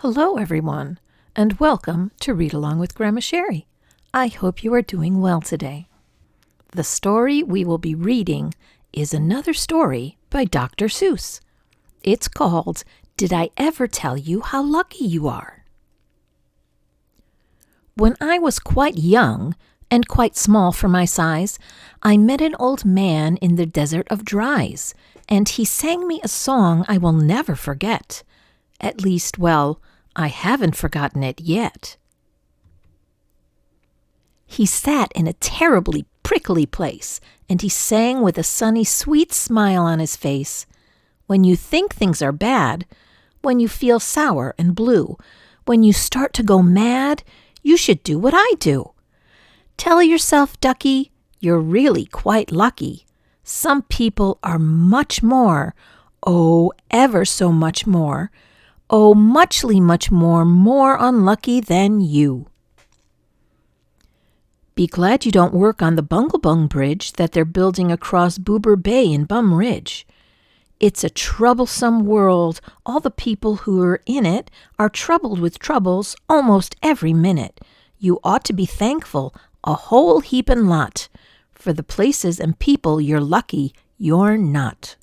Hello, everyone, and welcome to Read Along with Grandma Sherry. I hope you are doing well today. The story we will be reading is another story by Dr. Seuss. It's called, Did I Ever Tell You How Lucky You Are? When I was quite young and quite small for my size, I met an old man in the desert of Dries, and he sang me a song I will never forget. At least, well, I haven't forgotten it yet. He sat in a terribly prickly place, and he sang with a sunny, sweet smile on his face. When you think things are bad, when you feel sour and blue, when you start to go mad, you should do what I do. Tell yourself, ducky, you're really quite lucky. Some people are much more, oh, ever so much more, oh, muchly much more unlucky than you. Be glad you don't work on the Bunglebung Bridge that they're building across Boober Bay in Bum Ridge. It's a troublesome world. All the people who are in it are troubled with troubles almost every minute. You ought to be thankful, a whole heapin' lot, for the places and people you're lucky you're not.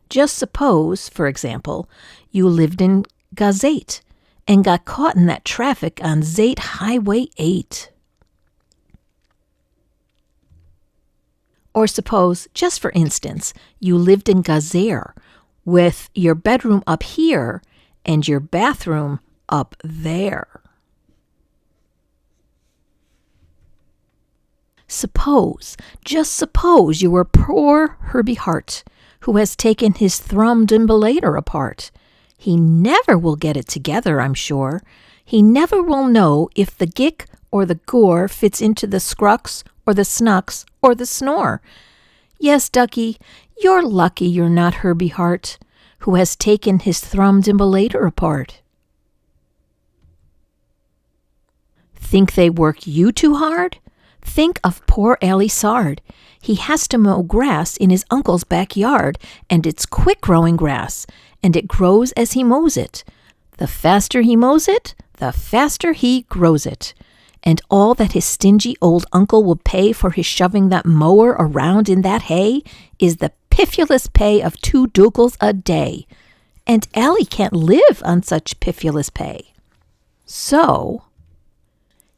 Just suppose, for example, you lived in Gazette and got caught in that traffic on Zate Highway 8. Or suppose, just for instance, you lived in Gazer with your bedroom up here and your bathroom up there. Suppose, just suppose you were poor Herbie Hart, who has taken his thrum-dimbulator apart. He never will get it together, I'm sure. He never will know if the gick or the gore fits into the scrux or the snucks or the snore. Yes, ducky, you're lucky you're not Herbie Hart, who has taken his thrum-dimbulator apart. Think they work you too hard? Think of poor Allie Sard. He has to mow grass in his uncle's backyard, and it's quick-growing grass, and it grows as he mows it. The faster he mows it, the faster he grows it. And all that his stingy old uncle will pay for his shoving that mower around in that hay is the piffulous pay of 2 dukels a day. And Allie can't live on such piffulous pay. So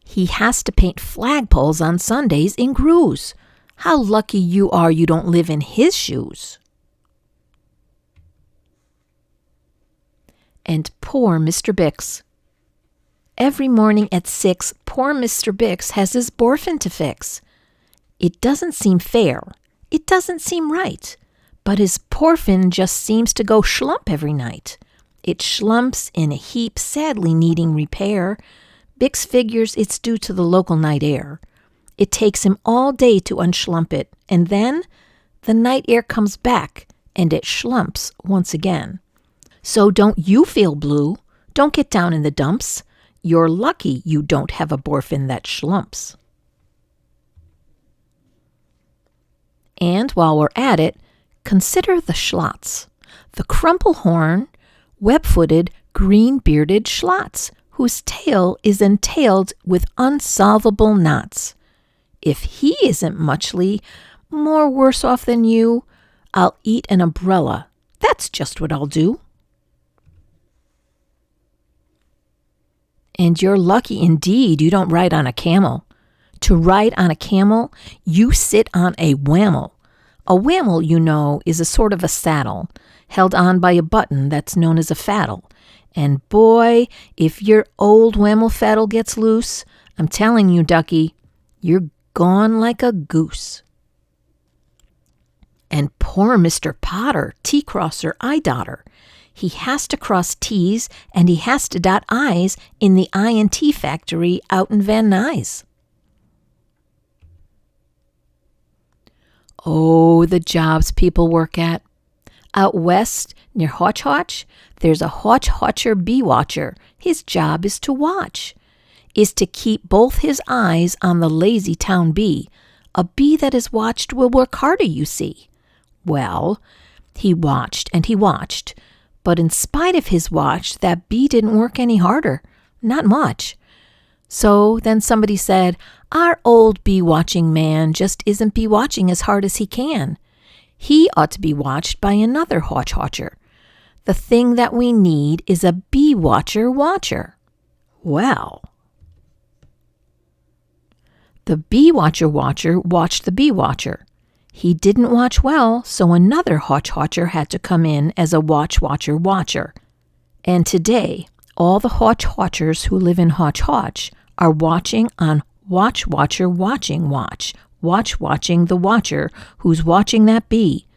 he has to paint flagpoles on Sundays in Greuze. How lucky you are you don't live in his shoes. And poor Mr. Bix. Every morning at 6, poor Mr. Bix has his borfin to fix. It doesn't seem fair. It doesn't seem right. But his porfin just seems to go schlump every night. It schlumps in a heap, sadly needing repair. Bix figures it's due to the local night air. It takes him all day to unschlump it, and then the night air comes back, and it schlumps once again. So don't you feel blue. Don't get down in the dumps. You're lucky you don't have a borfin that schlumps. And while we're at it, consider the schlots, the crumplehorn, web-footed, green-bearded schlots, whose tail is entailed with unsolvable knots. If he isn't muchly more worse off than you, I'll eat an umbrella. That's just what I'll do. And you're lucky indeed you don't ride on a camel. To ride on a camel, you sit on a whammel. A whammel, you know, is a sort of a saddle, held on by a button that's known as a faddle. And boy, if your old whammel faddle gets loose, I'm telling you, ducky, you're gone like a goose. And poor Mr. Potter, T-crosser, I-dotter. He has to cross T's and he has to dot I's in the I&T factory out in Van Nuys. Oh, the jobs people work at. Out west, near Hotch Hotch, there's a Hotch Hotcher bee watcher. His job is to watch, is to keep both his eyes on the lazy town bee. A bee that is watched will work harder, you see. Well, he watched and he watched, But in spite of his watch, that bee didn't work any harder. Not much. So then somebody said, our old bee-watching man just isn't bee-watching as hard as he can. He ought to be watched by another watcher. The thing that we need is a bee-watcher. Well, the bee-watcher watched the bee-watcher. He didn't watch well, so another watcher had to come in as a watcher. And today, all the watchers who live in Hotch are watching on watching the watcher who's watching that bee.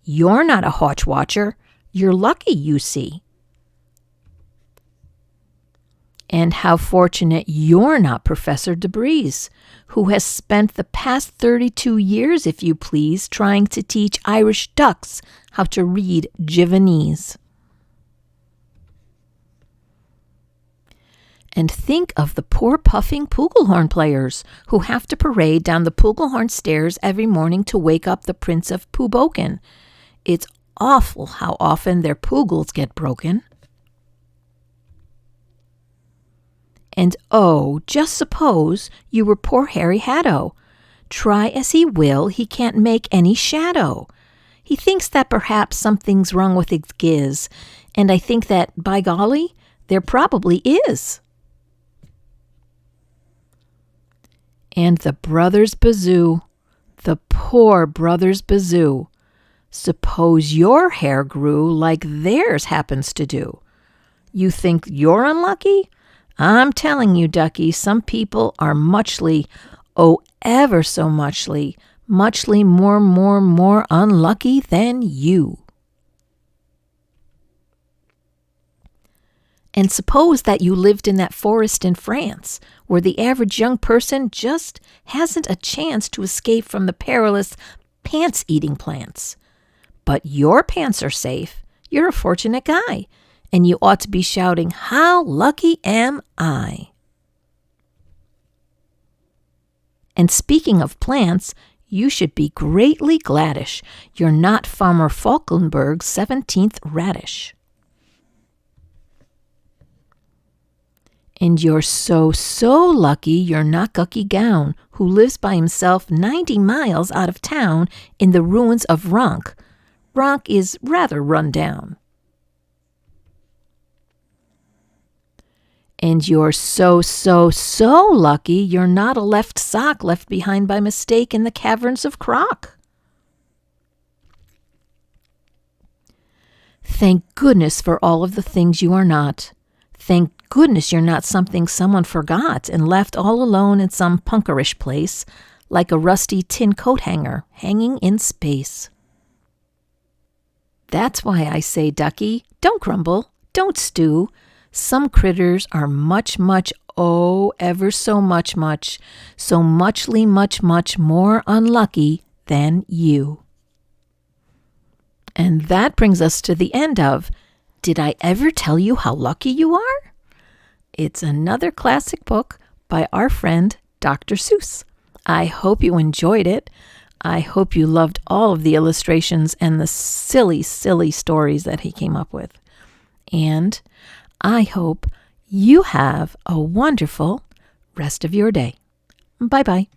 You're not a watcher. You're lucky, you see. And how fortunate you're not Professor DeBreeze, who has spent the past 32 years, if you please, trying to teach Irish ducks how to read Javanese. And think of the poor puffing Pugelhorn players who have to parade down the Pugelhorn stairs every morning to wake up the Prince of Puboken. It's awful how often their pugels get broken. And oh, just suppose you were poor Harry Hatto. Try as he will, he can't make any shadow. He thinks that perhaps something's wrong with his giz, and I think that, by golly, there probably is. And the brothers Bazoo, the poor brothers Bazoo. Suppose your hair grew like theirs happens to do. You think you're unlucky? I'm telling you, Ducky, some people are muchly, oh, ever so muchly more unlucky than you. And suppose that you lived in that forest in France, where the average young person just hasn't a chance to escape from the perilous pants-eating plants. But your pants are safe. You're a fortunate guy, and you ought to be shouting, "How lucky am I?" And speaking of plants, you should be greatly gladdish you're not Farmer Falkenberg's 17th radish. And you're so lucky you're not Gucky Gown, who lives by himself 90 miles out of town in the ruins of Ronk. Ronk is rather run down. And you're so lucky you're not a left sock left behind by mistake in the caverns of Croc. Thank goodness for all of the things you are not. Thank goodness you're not something someone forgot and left all alone in some punkerish place, like a rusty tin coat hanger hanging in space. That's why I say, Ducky, don't grumble, don't stew. Some critters are much, oh, ever so much, so muchly much more unlucky than you. And that brings us to the end of Did I Ever Tell You How Lucky You Are? It's another classic book by our friend Dr. Seuss. I hope you enjoyed it. I hope you loved all of the illustrations and the silly stories that he came up with. And I hope you have a wonderful rest of your day. Bye-bye.